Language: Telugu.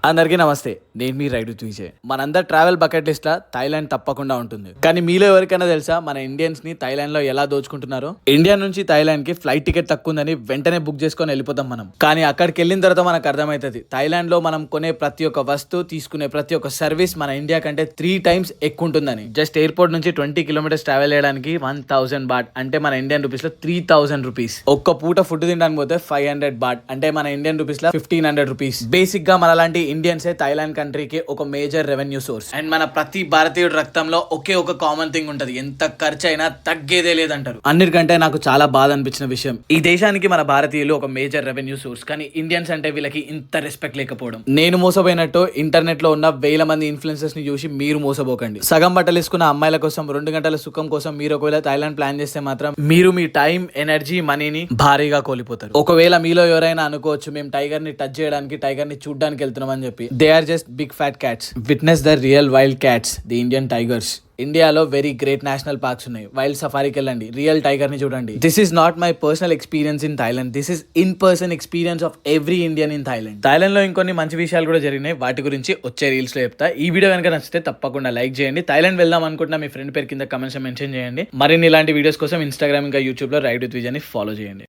అందరికీ నమస్తే, నేను మీ రైడ్ విత్ విజయ్. మనందరి ట్రావెల్ బకెట్ లిస్ట్ లా థాయిలాండ్ తప్పకుండా ఉంటుంది. కానీ మీలో ఎవరికైనా తెలుసా మన ఇండియన్స్ ని థాయిలాండ్ లో ఎలా దోచుకుంటున్నారో? ఇండియా నుంచి థాయిలాండ్ కి ఫ్లైట్ టికెట్ తక్కువ ఉందని వెంటనే బుక్ చేసుకొని వెళ్ళిపోతాం మనం. కానీ అక్కడికి వెళ్ళిన తర్వాత మనకు అర్థమవుతుంది థాయిలాండ్ లో మనం కొనే ప్రతి ఒక్క వస్తువు, తీసుకునే ప్రతి ఒక్క సర్వీస్ మన ఇండియా కంటే 3 times ఎక్కువ ఉంటుందని. జస్ట్ ఎయిర్పోర్ట్ నుంచి 20 kilometers ట్రావెల్ చేయడానికి 1000 baht అంటే మన ఇండియన్ రూపీస్ లో 3000 రూపీస్. ఒక్క పూట ఫుడ్ తినడానికి పోతే 500 baht అంటే మన ఇండియన్ రూపీస్ లో 1500 రూపీస్. బేసిక్ గా మనలాంటి ఇండియన్స్ థాయిలాండ్ కంట్రీకి ఒక మేజర్ రెవెన్యూ సోర్స్. అండ్ మన ప్రతి భారతీయుడు రక్తంలో ఒకే ఒక కామన్ థింగ్ ఉంటది, ఎంత ఖర్చు అయినా తగ్గేదే లేదంటారు. అన్నిటికంటే నాకు చాలా బాధ అనిపించిన విషయం, ఈ దేశానికి మన భారతీయులు ఒక మేజర్ రెవెన్యూ సోర్స్, కానీ ఇండియన్స్ అంటే వీళ్ళకి ఇంత రెస్పెక్ట్ లేకపోవడం. నేను మోసపోయినట్టు ఇంటర్నెట్ లో ఉన్న వేల మంది ఇన్ఫ్లుయెన్సర్స్ ని చూసి మీరు మోసపోకండి. సగం బట్టలు వేసుకున్న అమ్మాయిల కోసం 2 గంటల సుఖం కోసం మీరు ఒకవేళ థాయిలాండ్ ప్లాన్ చేస్తే మాత్రం మీరు మీ టైం, ఎనర్జీ, మనీని భారీగా కోల్పోతారు. ఒకవేళ మీలో ఎవరైనా అనుకోవచ్చు మేము టైగర్ ని టచ్ చేయడానికి, టైగర్ ని చూడడానికి వెళ్తున్నాం అని చెప్పి. They are just big fat cats. Witness the real wild cats, the Indian tigers. ఇండియాలో వెరీ గ్రేట్ నేషనల్ పార్క్స్ ఉన్నాయి. వైల్డ్ సఫారీకి వెళ్ళండి, రియల్ టైగర్ ని చూడండి. This is not my personal experience in Thailand, this is in person experience of every Indian in Thailand. Thailand లో ఇంకొన్ని మంచి విషయాలు కూడా జరిగినాయి, వాటి గురించి వచ్చే రీల్స్ లో చెప్తా. ఈ వీడియో కనుక నచ్చితే తప్పకుండా లైక్ చేయండి. థాయిలాండ్ వెళ్దాం అనుకుంటున్నా మీ ఫ్రెండ్ పేరు కింద కమెంట్స్ మెన్షన్ చేయండి. మరిన్ని ఇలాంటి వీడియోస్ కోసం ఇన్స్టాగ్రామ్ ఇంకా యూట్యూబ్ లో రైడ్ విత్ విజయ్ ని ఫాలో చేయండి.